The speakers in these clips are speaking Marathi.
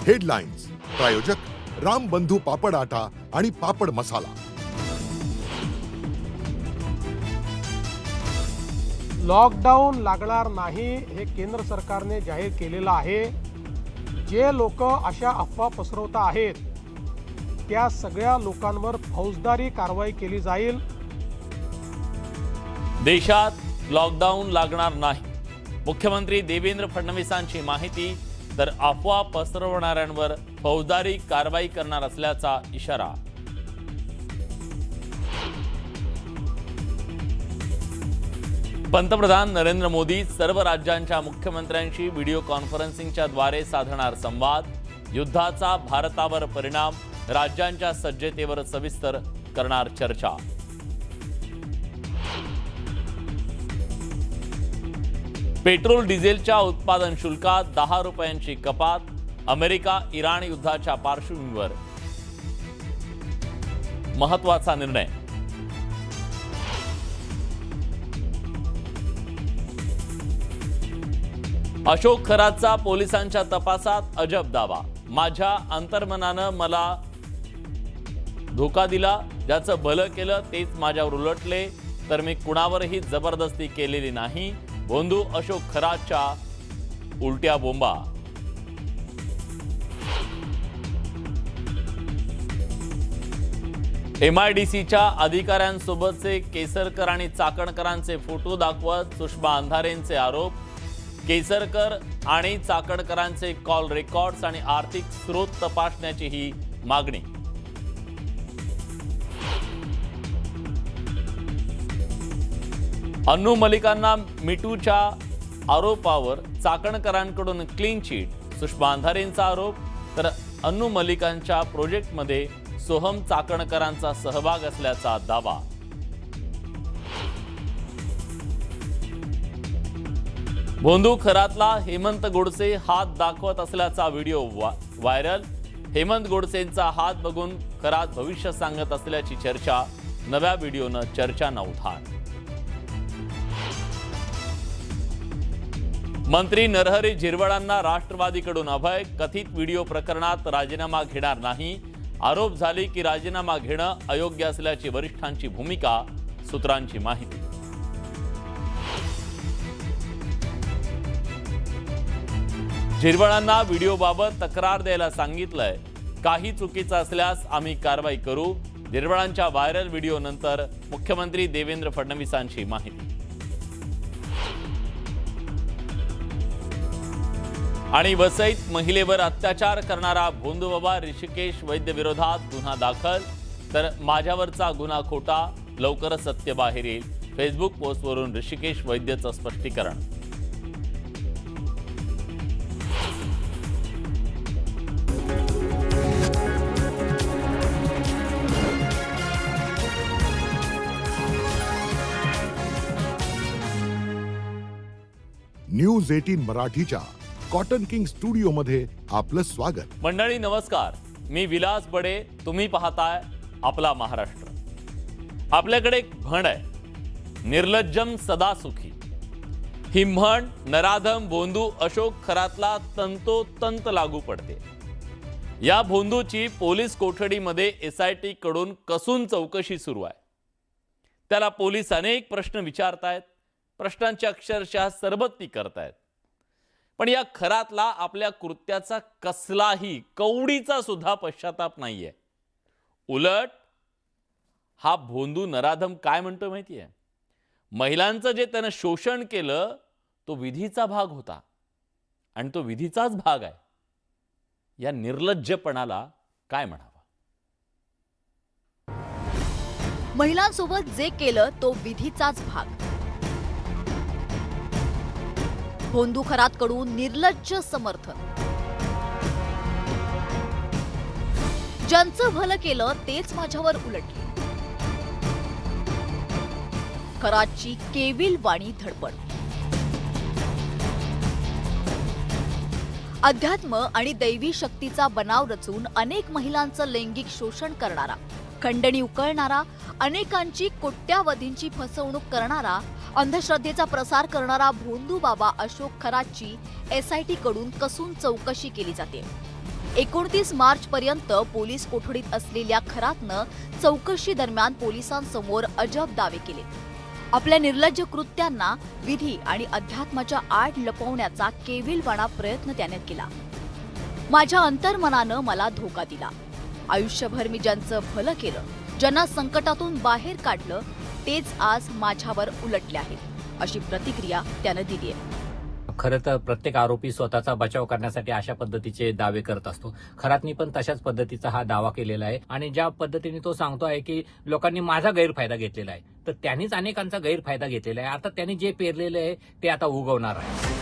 हेडलाईन्स प्रायोजक राम बंधू पापड आटा आणि पापड मसाला। लॉकडाऊन लागणार नाही हे केंद्र सरकारने जाहीर केलेलं आहे। जे लोक अशा अफवा पसरवत आहेत त्या सगळ्या लोकांवर फौजदारी कारवाई केली जाईल। देशात लॉकडाऊन लागणार नाही, मुख्यमंत्री देवेंद्र फडणवीसांची माहिती। तर अफवा पसरवणाऱ्यांवर फौजदारी कारवाई करणार असल्याचा इशारा। पंतप्रधान नरेंद्र मोदी सर्व राज्यांच्या मुख्यमंत्र्यांशी व्हिडिओ कॉन्फरन्सिंगच्या द्वारे साधणार संवाद। युद्धाचा भारतावर परिणाम, राज्यांच्या सज्जतेवर सविस्तर करणार चर्चा। पेट्रोल डिझेलच्या उत्पादन शुल्कात 10 रुपयांची कपात। अमेरिका इराण युद्धाच्या पार्श्वभूमीवर महत्त्वाचा निर्णय। अशोक खरातचा पोलिसांच्या तपासात अजब दावा। माझ्या अंतर्मनानं मला धोका दिला, ज्याचं भलं केलं तेच माझ्यावर उलटले, तर मी कुणावरही जबरदस्ती केलेली नाही। भोंदू अशोक खरातच्या उलट्या बोंबा। MIDCच्या अधिकाऱ्यांसोबतचे केसरकर आणि चाकणकरांचे फोटो दाखवत सुषमा अंधारेंचे आरोप। केसरकर आणि चाकणकरांचे कॉल रेकॉर्ड्स आणि आर्थिक स्रोत तपासण्याची ही मागणी। अन्नू मलिकांना मिटूच्या आरोपावर चाकणकरांकडून क्लीन चिट। सुषमा अंधारेंचा आरोप, तर अन्नू मलिकांच्या प्रोजेक्टमध्ये सोहम चाकणकरांचा सहभाग असल्याचा दावा। भोंदू खरातला हेमंत गोडसे हात दाखवत असल्याचा व्हिडिओ व्हायरल। हेमंत गोडसेंचा हात बघून खरात भविष्य सांगत असल्याची चर्चा। नव्या व्हिडिओनं चर्चांना उधाण। मंत्री नरहरी झिरवळांना राष्ट्रवादीकडून अभय। कथित व्हिडिओ प्रकरणात राजीनामा घेणार नाही। आरोप झाले की राजीनामा घेणं अयोग्य असल्याची वरिष्ठांची भूमिका, सूत्रांची माहिती। झिरवळांना व्हिडिओबाबत तक्रार द्यायला सांगितलंय। काही चुकीचं असल्यास आम्ही कारवाई करू। झिरवळांच्या व्हायरल व्हिडिओ नंतर मुख्यमंत्री देवेंद्र फडणवीसांची माहिती। आणि वसईत महिलेवर अत्याचार करणारा भोंदूबाबा ऋषिकेश वैद्य विरोधात गुन्हा दाखल। तर माझ्यावरचा गुन्हा खोटा, लवकरच सत्य बाहेर येईल। फेसबुक पोस्टवरून ऋषिकेश वैद्यचं स्पष्टीकरण। न्यूज 18 मराठीच्या कॉटन किंग स्टुडिओ मध्ये आपलं स्वागत। मंडळी नमस्कार, मी विलास बडे, तुम्ही पाहताय आपला महाराष्ट्र। आपल्याकडे एक म्हण आहे, निर्लज्जम सदा सुखी। ही म्हण नराधम भोंदू अशोक खरातला तंतोतंत लागू पडते। या भोंदूची पोलीस कोठडीमध्ये SIT कडून कसून चौकशी सुरू आहे। त्याला पोलीस अनेक प्रश्न विचारतायत, प्रश्नांची अक्षरशः सरबत्ती करतायत। पण या खरातला आपल्या कृत्याचा कसलाही कवडीचा सुद्धा पश्चाताप नाहीये। उलट हा भोंदू नराधम काय म्हणतो माहितीये, महिलांचं जे त्यानं शोषण केलं तो विधीचा भाग होता आणि तो विधीचाच भाग आहे। या निर्लज्जपणाला काय म्हणावं। महिलांसोबत जे केलं तो विधीचाच भाग। भोंदू खरातकडून निर्लज्ज समर्थन। ज्यांचं भलं केलं तेच माझ्यावर उलटले। खरातची केविल वाणी धडपड। अध्यात्म आणि दैवी शक्तीचा बनाव रचून अनेक महिलांचं लैंगिक शोषण करणारा, खंडणी उकळणारा, अनेकांची कोट्यावधींची फसवणूक करणारा, अंधश्रद्धेचा प्रसार करणारा भोंदू बाबा अशोक खरातची SIT कडून कसून चौकशी केली जाते। 29 मार्च पर्यंत पोलीस कोठडीत असलेल्या खरातनं चौकशी दरम्यान पोलिसांसमोर अजब दावे केले. आपल्या निर्लज्ज कृत्यांना विधी आणि अध्यात्माच्या आड लपवण्याचा केविलवाणा प्रयत्न त्याने केला. माझ्या अंतर्मनानं मला धोका दिला. आयुष्यभर मी ज्यांचं भलं केलं, ज्यांना संकटातून बाहेर काढलं, तेच आज माझ्यावर उलटले आहेत, अशी प्रतिक्रिया त्यानं दिली आहे. खरं तर प्रत्येक आरोपी स्वतःचा बचाव करण्यासाठी अशा पद्धतीचे दावे करत असतो. खरातनी पण तशाच पद्धतीचा हा दावा केलेला आहे आणि ज्या पद्धतीने तो सांगतो आहे की लोकांनी माझा गैरफायदा घेतलेला आहे, तर त्यांनीच अनेकांचा गैरफायदा घेतलेला आहे. आता त्यांनी जे पेरलेले आहे ते आता उगवणार आहे.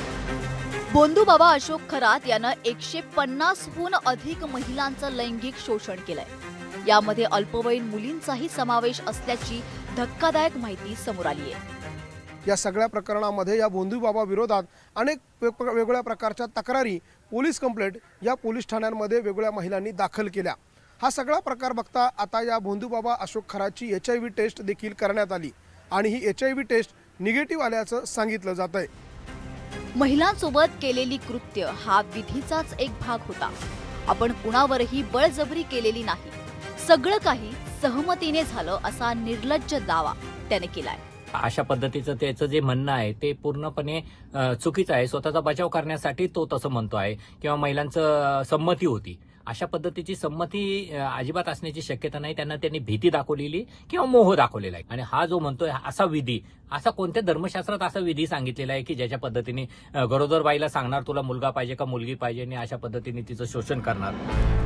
बोंधूबाबा अशोक खरात यानं 150हून अधिक महिलांचं लैंगिक शोषण केलंय. यामध्ये अल्पवयीन मुलींचाही समावेश असल्याची धक्कादायक माहिती समोर आली आहे. या सगळ्या प्रकरणामध्ये या बोंधूबाबा विरोधात अनेक वेगवेगळ्या प्रकारच्या तक्रारी, पोलीस कंप्लेंट या पोलीस ठाण्यांमध्ये वेगवेगळ्या महिलांनी दाखल केल्या. हा सगळा प्रकार बघता आता या बोंधूबाबा अशोक खरातची HIV टेस्ट देखील करण्यात आली आणि ही HIV टेस्ट निगेटिव्ह आल्याचं सांगितलं जात आहे. महिलांसोबत केलेली कृत्य हा विधीचाच एक भाग होता. आपण कुणावरही बळजबरी केलेली नाही, सगळं काही सहमतीने झालं असा निर्लज्ज दावा त्याने केलाय. अशा पद्धतीचं त्याचं जे म्हणणं आहे ते पूर्णपणे चुकीचं आहे. स्वतःचा बचाव करण्यासाठी तो तसं म्हणतो आहे किंवा महिलांचं संमती होती. अशा पद्धतीची संमती अजिबात असण्याची शक्यता नाही. त्यांनी भीती दाखवलेली किंवा मोह दाखवलेला आहे. आणि हा जो म्हणतोय असा विधी, असा कोणत्या धर्मशास्त्रात असा विधी सांगितलेला आहे की ज्याच्या पद्धतीने गरोदर बाईला सांगणार तुला मुलगा पाहिजे का मुलगी पाहिजे आणि अशा पद्धतीने तिचं शोषण करणार.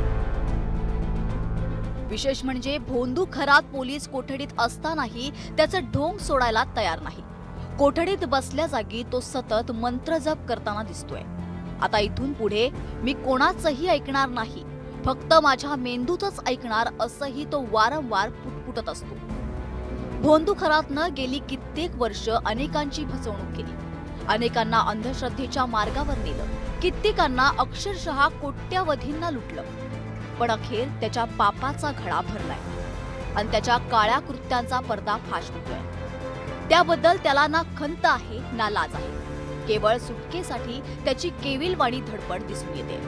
विशेष म्हणजे बोंधू खरात पोलीस कोठडीत असतानाही त्याचं ढोंग सोडायला तयार नाही. कोठडीत बसल्या जागी तो सतत मंत्रजप करताना दिसतोय. आता इथून पुढे मी कोणाचंही ऐकणार नाही, फक्त माझ्या मेंदूतच ऐकणार, असंही तो वारंवार पुटपुटत असतो. बोंधू खरातनं गेली कित्येक वर्ष अनेकांची फसवणूक केली, अनेकांना अंधश्रद्धेच्या मार्गावर नेलं, कित्येकांना अक्षरशः कोट्यावधींना लुटलं. पण अखेर त्याच्या पापाचा घडा भरलाय आणि त्याच्या काळ्या कृत्यांचा पडदा फाश होतोय. त्याबद्दल त्याला ना खंत आहे ना लाज आहे. केवळ सुटकेसाठी त्याची केविलवाणी धडपड दिसून येते.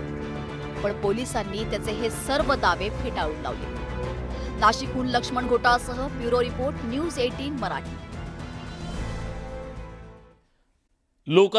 पण पोलिसांनी त्याचे हे सर्व दावे फेटाळून लावले. नाशिकहून लक्ष्मण घोटासह ब्युरो रिपोर्ट, न्यूज 18 मराठी. लोक